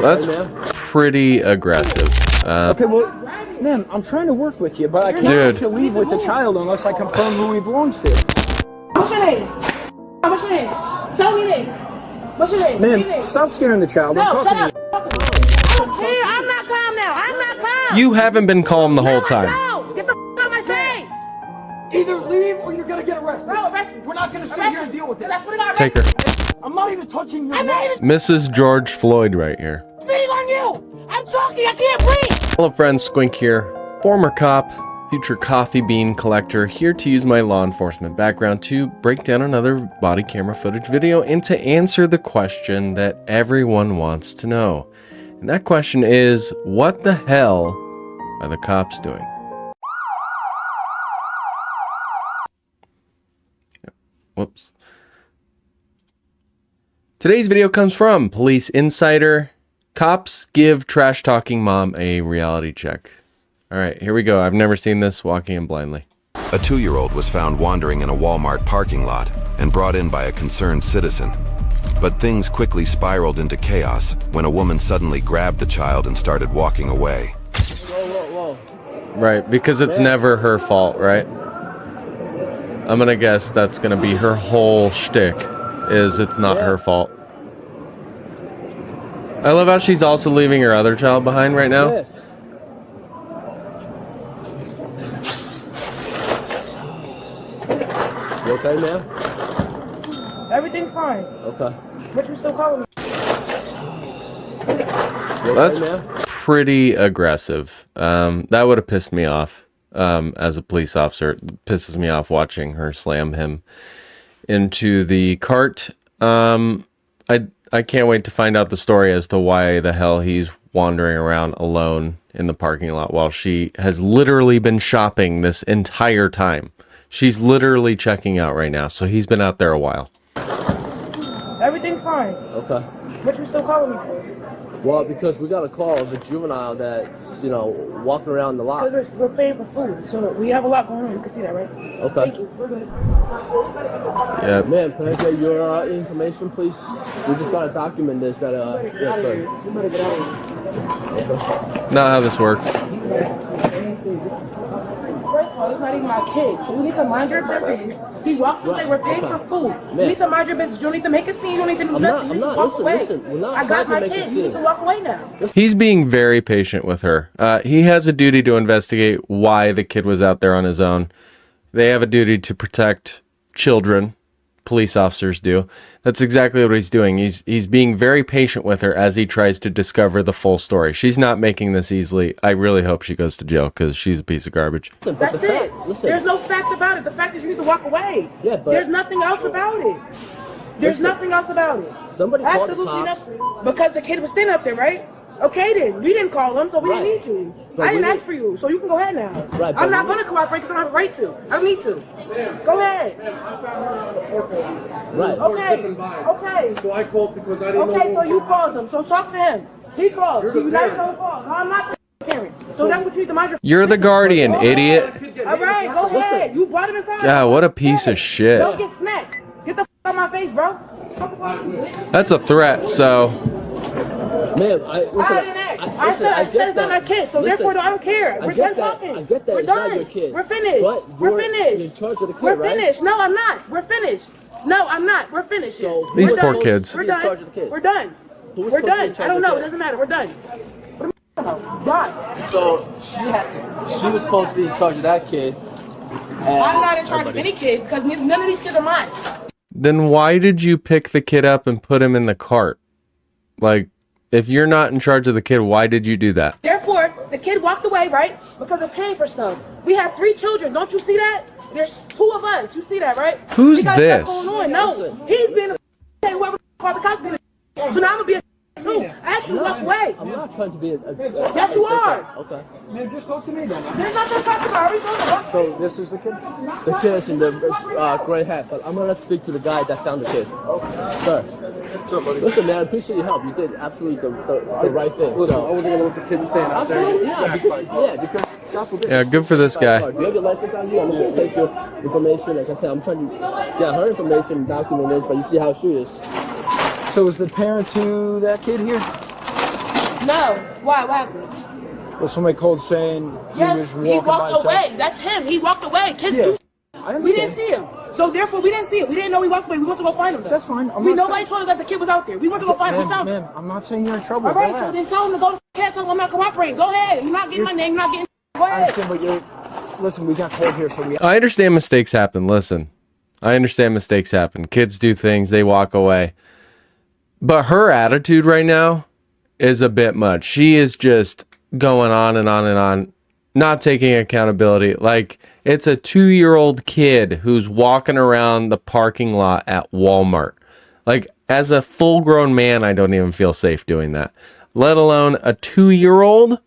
That's pretty aggressive. Okay, well, ma'am, I'm trying to work with you, but I can't let you leave with the child unless I confirm who he belongs to. What's your name? What's your name? Tell me your name. What's your name? Ma'am, stop scaring the child. No, I'm shut talking up. to you. I don't care. I'm not calm now. I'm not calm. You haven't been calm the whole time. No, get the out of my face. Either leave or you're gonna get arrested. Bro, arrest me. We're not gonna sit here and deal with this. That's what it got. Take her. I'm not even touching your I'm not neck. even Mrs. George Floyd right here. spitting on you. I'm talking. I can't breathe. Hello friends, Squink here. Former cop, future coffee bean collector, here to use my law enforcement background to break down another body camera footage video and to answer the question that everyone wants to know. And that question is, what the hell are the cops doing? Whoops. Today's video comes from Police Insider. Cops give trash-talking mom a reality check. All right, here we go. I've never seen this. Walking in blindly. A 2-year-old was found wandering in a Walmart parking lot and brought in by a concerned citizen. But things quickly spiraled into chaos when a woman suddenly grabbed the child and started walking away. Whoa. Right, because it's never her fault, right? I'm gonna guess that's gonna be her whole shtick, is it's not her fault. I love how she's also leaving her other child behind right now. Yes. You okay, ma'am? Everything's fine. Okay. But you're still calling me. That's pretty aggressive. That would have pissed me off as a police officer. It pisses me off watching her slam him into the cart. I can't wait to find out the story as to why the hell he's wandering around alone in the parking lot while she has literally been shopping this entire time. She's literally checking out right now, so he's been out there a while. Everything's fine. Okay. But you're still calling me for? Well, because we got a call of a juvenile that's, walking around the lot. Because we're paying for food, so we have a lot going on. You can see that, right? Okay. Thank you. We're good. Yeah. Ma'am, can I get your information, please? We just gotta document this. That You better get out of here. Not how this works. First of all, it's not even my kid, so you need to mind your business. He walked away. We're paying for food. You need to mind your business. You don't need to make a scene. You don't need to do nothing. You need to walk away. We're not I got trying my to make a kid. You need to scene. walk away now. He's being very patient with her. He has a duty to investigate why the kid was out there on his own. They have a duty to protect children. Police officers do. That's exactly what he's doing. He's being very patient with her as he tries to discover the full story. She's not making this easily. I really hope she goes to jail because she's a piece of garbage. That's it. There's no fact about it. The fact is you need to walk away. Yeah, but there's nothing else about it. There's nothing else about it. Somebody called the Absolutely cops. nothing. Because the kid was standing up there, right? Okay then. We didn't call him, so we Right. didn't need you. But I didn't we ask for you, so you can go ahead now. Right, but I'm not we- going to cooperate because I don't have a right to. I don't need to. Go ahead. Right. Okay. So I called because I didn't know. Okay, so you called him. So talk to him. He called. You're the You guys parent. don't call. No, I'm not the parent. So that's what you need to mind your. You're the guardian, idiot. All right, go ahead. You brought him inside. God, what a piece of shit. Don't get smacked. Get the out of my face, bro. That's a threat, so... Ma'am, I said it's not my kid, so therefore I don't care. We're done talking. I get that. We're It's not done. your kid. We're finished. But We're you're finished. in charge of the kid, We're right? finished. No, I'm not. We're finished. No, I'm not. We're finished. So These who's poor supposed kids. to We're be in charge of the done. kid? We're done. Who's We're supposed to be done. in charge I don't of the know. It kid? doesn't matter. We're done. What am I done. So she was supposed to be in charge of that kid. I'm not in charge of any kid because none of these kids are mine. Then why did you pick the kid up and put him in the cart? Like, if you're not in charge of the kid, why did you do that? Therefore, the kid walked away, right? Because of paying for stuff. We have 3 children. Don't you see that? There's 2 of us. You see that, right? Who's We got this? stuff going on. No, he's being a whoever called the cops being a so now I'm gonna be a too. I actually walked away. I'm not trying to be a Yes, you are. Okay. Man, just talk to me then. There's nothing to talk about. I already told you. So this is the kid? The kid is in the gray hat, but I'm gonna speak to the guy that found the kid. Sir. What's up, buddy? Listen, man, I appreciate your help. You did absolutely the right thing. Listen, So. I wasn't gonna let the kid stand out there. Absolutely, because God forbid. Yeah, good for this guy. Do you have your license on you? I'm gonna take your information. Like I said, I'm trying to get her information and document this, but you see how she is. So is the parent to that kid here? No. Why? What happened? Well, somebody called saying Yes, he was he walking by walked away. himself. That's him. He walked away. Kids Yeah, do. I understand. We didn't see him. So therefore, we didn't see it. We didn't know he walked away. We went to go find him. Though. That's fine. Nobody told us that the kid was out there. We went to go find him. We found him. Ma'am, I'm not saying you're in trouble. All right, Relax. so then tell him to go. Can't tell him I'm not cooperating. Go ahead. You're not getting my name. You're not getting. Go I ahead. understand, but listen, we got told here, so we. I understand mistakes happen. Listen, I understand mistakes happen. Kids do things, they walk away. But her attitude right now is a bit much. She is just going on and on and on, not taking accountability. Like, it's a 2-year-old kid who's walking around the parking lot at Walmart. Like, as a full-grown man, I don't even feel safe doing that, let alone a 2-year-old.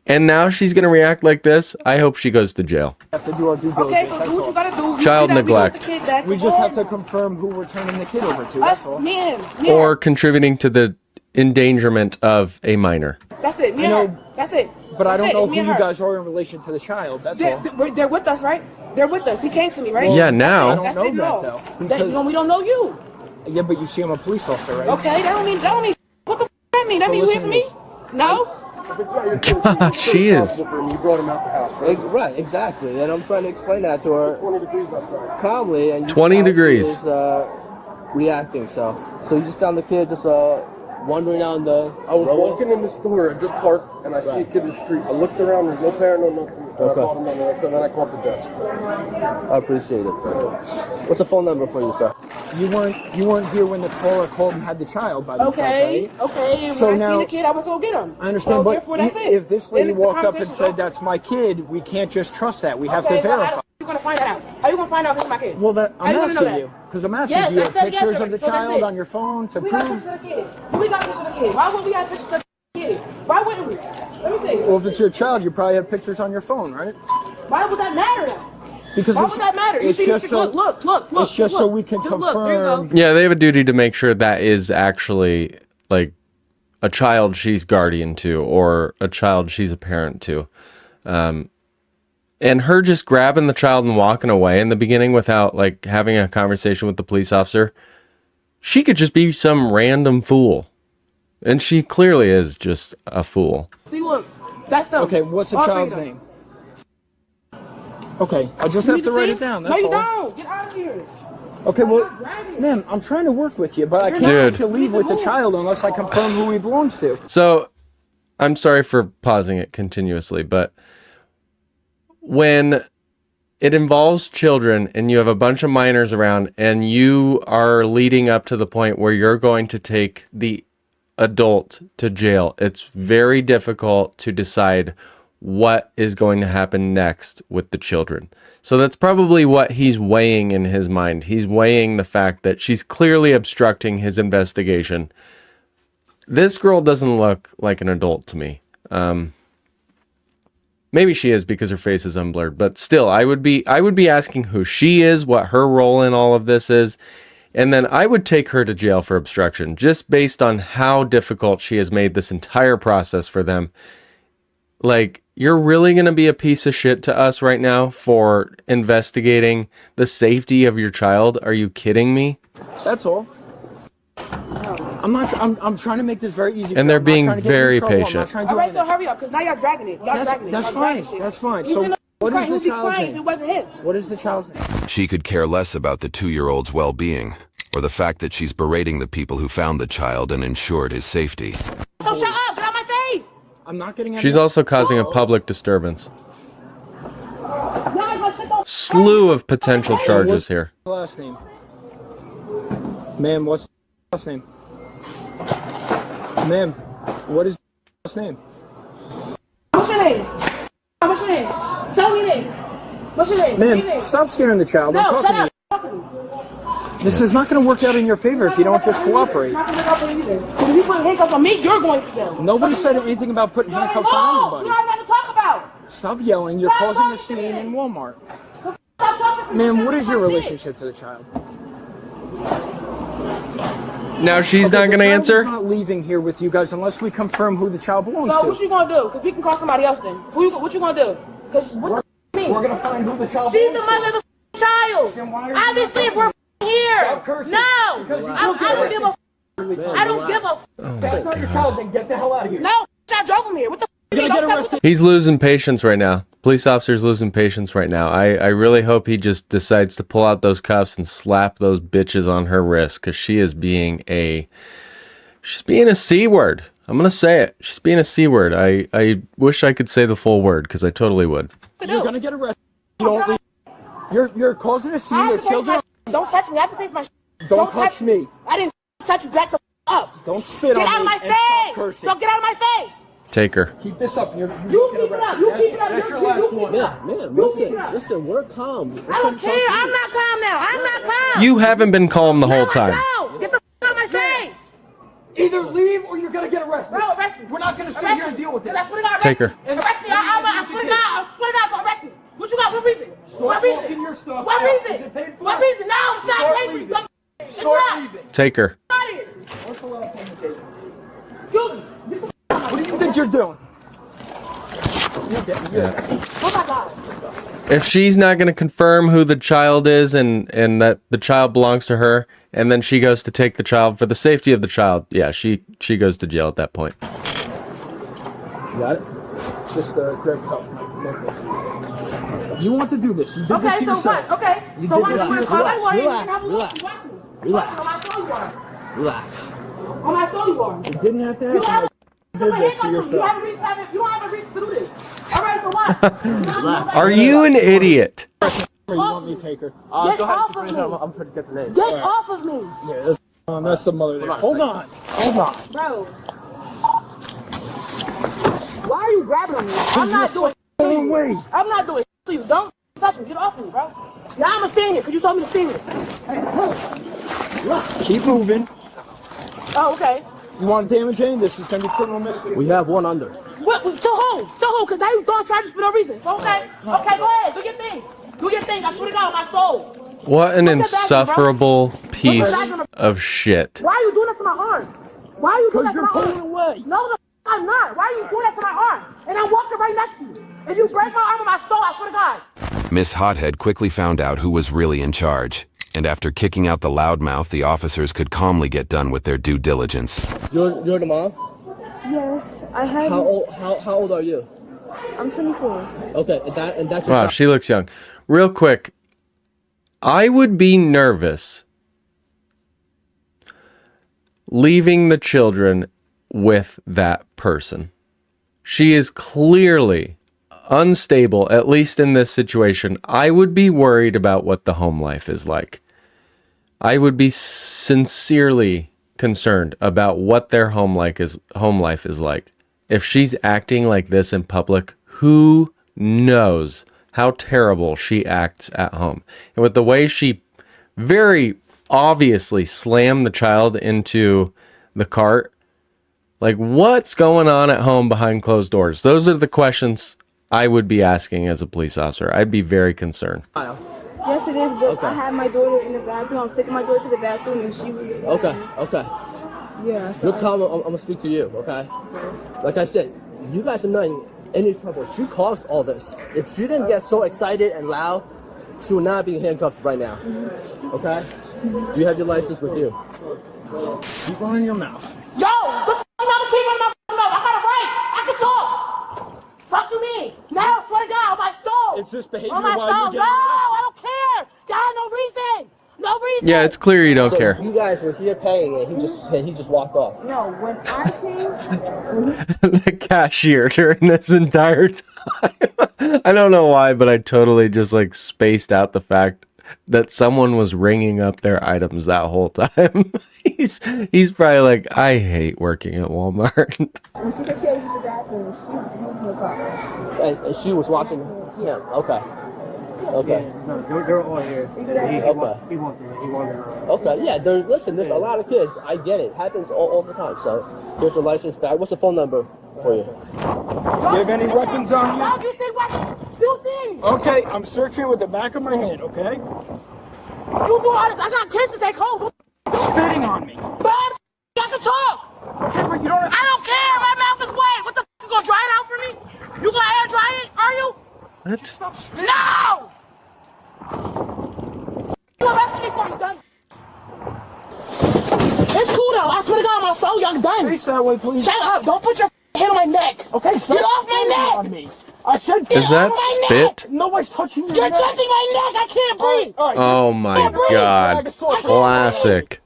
And now she's going to react like this. I hope she goes to jail. have to do our due diligence. Okay, so that's do what all. you gotta do. You Child see that we got neglect. the kid back We from just have home. to confirm who we're turning the kid over to. Us, That's all. man. Or contributing to the endangerment of a minor. That's it. Me I and know, her. That's it. But I That's don't it. know It's who me and you her. guys are in relation to the child. That's all. They're with us, right? They're with us. He came to me, right? Yeah, now. I don't That's know it, that, no. though, That, because- we don't know you. Yeah, but you see, I'm a police officer, right? Okay, that don't mean. What the f that mean? That mean you here for me? No. If it's not your kid, God, she is. responsible for him. You brought him out the house, right? Right, exactly. And I'm trying to explain that to her 20 degrees outside. calmly. And you see 20 how she degrees. is, reacting. So you just found the kid just wandering down the I was road? walking in the store, I just parked, and I see a kid in the street. I looked around, there's no parent, no nothing. And I called him, and then I called the desk. I appreciate it. What's the phone number for you, sir? You weren't here when the caller called and had the child by themselves, Okay. right? Okay. And So when I now- seen the kid, I went to go get him. I understand, so but therefore, that's it. if this lady Then the walked up and conversation's said over. that's my kid, we can't just trust that. We have Okay, to well, verify. how you gonna find that out? How you gonna find out if it's my kid? Well, that How I'm you gonna know asking that? you because I'm asking Yes, do you I have said yes pictures already, of the so that's child it. on your phone to We got prove? pictures of the kid. We got pictures of the kid. Why would we have pictures of the kid? Why wouldn't we? Let me see. Well, if it's your child, you probably have pictures on your phone, right? Why would that matter now? Because Why would that matter? You it's see, just so look. it's just so we can Just look, there you go. confirm. Yeah, they have a duty to make sure that is actually like a child she's guardian to or a child she's a parent to. And her just grabbing the child and walking away in the beginning without like having a conversation with the police officer, she could just be some random fool. And she clearly is just a fool. See what? That's them. Okay, what's the All three child's of them. name? Okay, I just You have need to write see? it down. No, That's you all. don't. Get out of here. Okay, well, I'm not grabbing it. ma'am, I'm trying to work with you, but I can't Dude. let you leave with the child unless I confirm who he belongs to. So I'm sorry for pausing it continuously, but when it involves children and you have a bunch of minors around and you are leading up to the point where you're going to take the adult to jail, it's very difficult to decide what is going to happen next with the children. So that's probably what he's weighing in his mind. He's weighing the fact that she's clearly obstructing his investigation. This girl doesn't look like an adult to me. Maybe she is because her face is unblurred, but still, I would be asking who she is, what her role in all of this is, and then I would take her to jail for obstruction, just based on how difficult she has made this entire process for them. Like, you're really going to be a piece of shit to us right now for investigating the safety of your child? Are you kidding me? That's all. I'm trying to make this very easy. And for they're you. I'm not being trying to get you in very trouble. I'm not patient. trying to All do right, so anything. hurry up, because now y'all dragging it. Y'all dragging it. That's Y'all dragging fine. shit. That's fine. He's So in the what is crying. the He'd be child's crying if name? it wasn't him. What is the child's name? She could care less about the 2-year-old's well-being or the fact that she's berating the people who found the child and ensured his safety. So shut up. Get out my face. I'm not getting. She's also causing a public disturbance. Y'all gonna shut the Slew of potential charges here. last name. Ma'am, what's the last name? Ma'am, what is the last name? What's your name? What's your name? Tell me your name. What's your name? What's your Ma'am, name? stop scaring the child. I'm No, talking shut to up. you. Talk to me. This is not going to work out in your favor if you don't just cooperate. Not gonna help you either. Because if you put handcuffs on me, you're going to jail. Nobody said anything about putting handcuffs on You anybody. don't have nothing to talk about. Stop yelling. You're causing a scene in Walmart. Stop talking to me. Ma'am, what is your relationship to the child? Now she's not going to The child answer? is not leaving here with you guys unless we confirm who the child belongs So what to. you gonna do? Because we can call somebody else then. What you gonna do? Because what the mean? We're going to find who the child She's the belongs to. mother of the child. Then why are you Obviously, if we're here. Stop cursing. No. Because you I don't give a I don't give a f. That's not your child, then get the hell out of here. No, I drove him here. What the f? You're gonna get arrested. He's losing patience right now. Police officer's losing patience right now. I really hope he just decides to pull out those cuffs and slap those bitches on her wrist, because she is being a C word. I'm gonna say it. She's being a C word. I wish I could say the full word, because I totally would. You're gonna get arrested. You don't leave. You're causing a scene. I have There's to pay for children. my. Don't touch me. I have to pay for my. Don't touch me. I didn't touch you. Back the f up. Don't spit Get on out of me my and stop face. cursing. Don't get out of my face. Take her. Keep this up. You keep it up. You keep it up. That's You your keep last it one. up. Man, You keep it up. listen, we're calm. I don't care. I'm not calm now. I'm not calm. You haven't been calm the whole No, time. no. Get the f out of my face. Either leave or you're gonna get arrested. Bro, arrest me. We're not gonna sit Arrest here and me. deal with this. That's what I got. Take her. Arrest me. I swear to God. I swear to God. Go arrest me. What you got? What reason? What walking reason? your stuff What out. reason? Is it paid for? What reason? No, I'm not Start paying for you. leaving. It's Start not. leaving. Take her. Get out of here. What's the last one you gave me? Excuse me. What do you think you're doing? Oh my God. If she's not going to confirm who the child is and that the child belongs to her, and then she goes to take the child for the safety of the child, yeah, she goes to jail at that point. You got it? Just grab cuff. You want to do this. You did Okay, this to so yourself. what? Okay. You So did what? this You to want to call my lawyer? Relax, and have a look? relax. Watch me. Relax. On my phone you are. Relax. On my phone you are. You didn't have to You don't have happen. You did this to you yourself. have a reason. You don't have a reason to do this. All right, so what? Are you an idiot? Or you want me to take her? Get Go ahead, off of I'm me. trying to get the name. Get off of me, Yeah, that's the mother there. Hold on. bro. Why are you grabbing on me? I'm not doing. Go away. I'm not doing to you. Don't touch me. Get off of me, bro. Now I'm gonna stand here because you told me to stand here. Keep moving. Oh, okay. You want damage any? This is gonna be criminal mischief. We have one under. What? To who? To who? Because now you throwing charges for no reason. Okay. Okay, go ahead. Do your thing. Do your thing. I swear to God, on my soul. What an What's that back, bro? insufferable piece of shit. Why are you doing that to my arm? Why are you doing that Because to my you're arm? pulling away. No, the f I'm not. Why are you doing that to my arm? And I'm walking right next to you. If you break my arm with my soul, I swear to God. Miss Hothead quickly found out who was really in charge, and after kicking out the loudmouth, the officers could calmly get done with their due diligence. You're the mom? Yes, I had. How old are you? I'm 24. Okay, and that's your Wow, child. she looks young. Real quick, I would be nervous leaving the children with that person. She is clearly unstable, at least in this situation. I would be worried about what the home life is like. I would be sincerely concerned about what their home life is like. If she's acting like this in public, who knows how terrible she acts at home. And with the way she very obviously slammed the child into the cart, like, what's going on at home behind closed doors? Those are the questions I would be asking as a police officer. I'd be very concerned. Yes, it is, but I had my daughter in the bathroom. I was taking my daughter to the bathroom, and she was. Okay. Yeah. So You're calm. I'm gonna speak to you, okay? Like I said, you guys are not in any trouble. She caused all this. If she didn't get so excited and loud, she would not be in handcuffs right now. Okay? You have your license with you. Keep running your mouth. Yo, what the f you never keep running my f mouth? I got a right. I can talk. Fuck you mean? Now, swear to God, on my soul. It's just behavior On my while soul. you're No, getting I don't care. God, no reason. No reason. Yeah, it's clear you don't So care. you guys were here paying, and he just walked off. no, when I came, The cashier during this entire time. I don't know why, but I totally just like spaced out the fact that someone was ringing up their items that whole time. He's probably like, I hate working at Walmart. when she said she had to use the bathroom, she went to the car. And she was watching him. Okay. No, they're all here. He wanted her. Okay. Yeah. There's a lot of kids. I get it. Happens all the time. So here's your license back. What's the phone number for you? You have any weapons on No, you? you say weapons. You things. Okay, I'm searching with the back of my hand, okay? You do all this. I got kids to take home. Spitting on me. Bud, you have to talk. Okay, but you don't have I don't care. My mouth is wet. What the f? You gonna dry it out for me? You gonna air dry it? Are you? What? No! You arrested me for you done. It's cool though. I swear I'm done. Face that way, please. Shut up. Don't put your hand on my neck. Okay, stop Get off my standing neck. on me. I said Is that off my spit? nobody's touching your You're neck. touching my neck. I can't breathe. All right. Oh my God. Classic.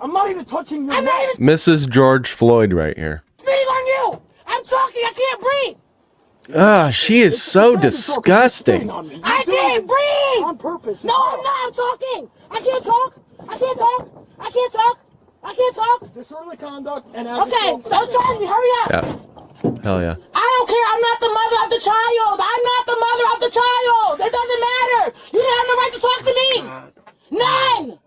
I'm not even touching your I'm not neck. even Mrs. George Floyd right here. spitting on you. I'm talking. I can't breathe. She is so disgusting. I can't breathe. On purpose. No, I'm not. I'm talking. I can't talk. I can't talk. I can't talk. I can't talk. Disorderly conduct and Okay, so charge me. Hurry up. Yeah. Hell yeah. I don't care. I'm not the mother of the child. I'm not the mother of the child. It doesn't matter. You didn't have no right to talk to me. None.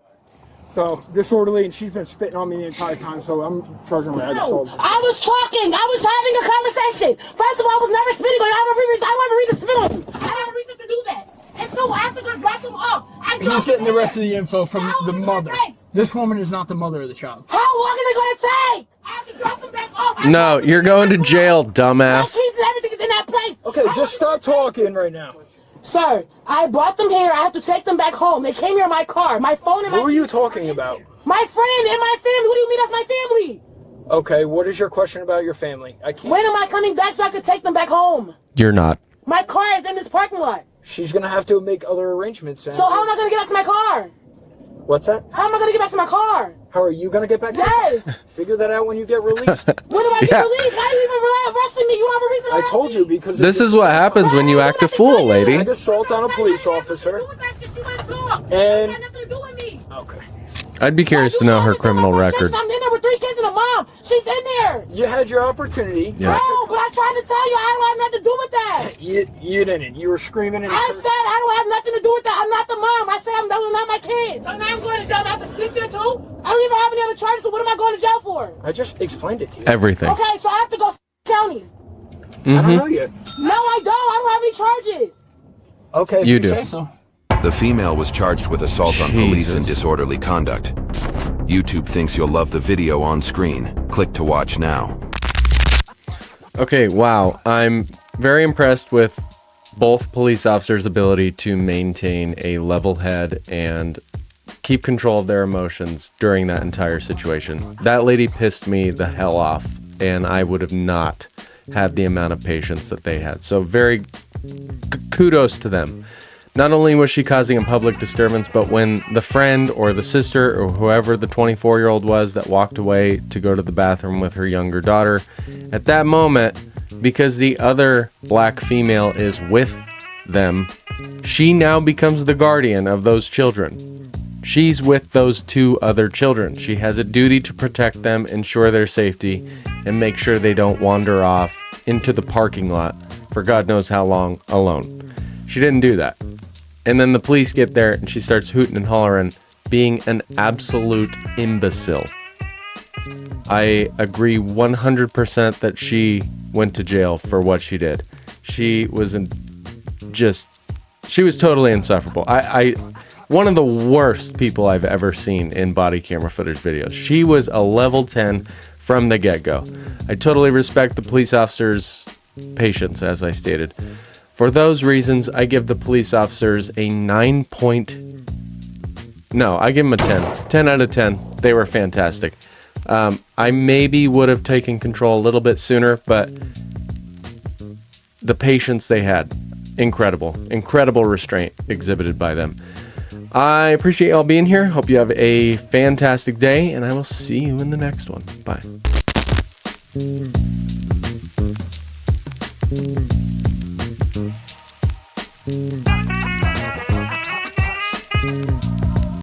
So disorderly, and she's been spitting on me the entire time. So I'm charging her with assault. I was talking. I was having a conversation. First of all, I was never spitting on you. I don't have a reason to spit on you. I don't have a reason to do that. And so after they drop him off, I'm He's getting the rest of the info from How the long is it mother. gonna take? This woman is not the mother of the child. How long is it going to take? I have to drop him back off. No, you're going to jail, My dumbass. keys and everything is in that place. Okay, just stop talking right now. Sir, I brought them here. I have to take them back home. They came here in my car. My phone and my... Who are you talking about? My friend and my family. What do you mean that's my family? Okay, what is your question about your family? I can't. When am I coming back so I could take them back home? You're not. My car is in this parking lot. She's gonna have to make other arrangements. So how am I going to get back to my car? What's that? How am I going to get back to my car? How are you gonna get back? Yes. Figure that out when you get released. When do I get Yeah. released? Why are you even arresting me? You don't have a reason to I arrest told me. you because This is what happens when you act a fool, lady. Ag assault on a police officer. And okay, I'd be curious to know her criminal record. I'm in there with 3 kids and a mom. She's in there. you had your opportunity. Yeah. No, but I tried to tell you I don't have nothing to do with that. You didn't. You were screaming and. I said I don't have nothing to do with that. I'm not the mom. I said those are not my kids. So now I'm going to jail. I have to sleep there too. I don't even have any other charges. So what am I going to jail for? I just explained it to you. Everything. Okay, so I have to go county. I don't know yet. No, I don't. I don't have any charges. Okay. if You do. Say so. The female was charged with assault on police and Jesus. disorderly conduct. YouTube thinks you'll love the video on screen. Click to watch now. Okay, wow. I'm very impressed with both police officers' ability to maintain a level head and keep control of their emotions during that entire situation. That lady pissed me the hell off, and I would have not had the amount of patience that they had. So very kudos to them. Not only was she causing a public disturbance, but when the friend or the sister or whoever the 24-year-old was that walked away to go to the bathroom with her younger daughter, at that moment, because the other black female is with them, she now becomes the guardian of those children. She's with those 2 other children. She has a duty to protect them, ensure their safety, and make sure they don't wander off into the parking lot for God knows how long alone. She didn't do that. And then the police get there and she starts hooting and hollering, being an absolute imbecile. I agree 100% that she went to jail for what she did. She was she was totally insufferable. One of the worst people I've ever seen in body camera footage videos. She was a level 10 from the get-go. I totally respect the police officer's patience, as I stated. For those reasons, I give the police officers a 9 point... No, I give them a 10. 10 out of 10. They were fantastic. I maybe would have taken control a little bit sooner, but the patience they had, incredible. Incredible restraint exhibited by them. I appreciate y'all being here. Hope you have a fantastic day, and I will see you in the next one. Bye.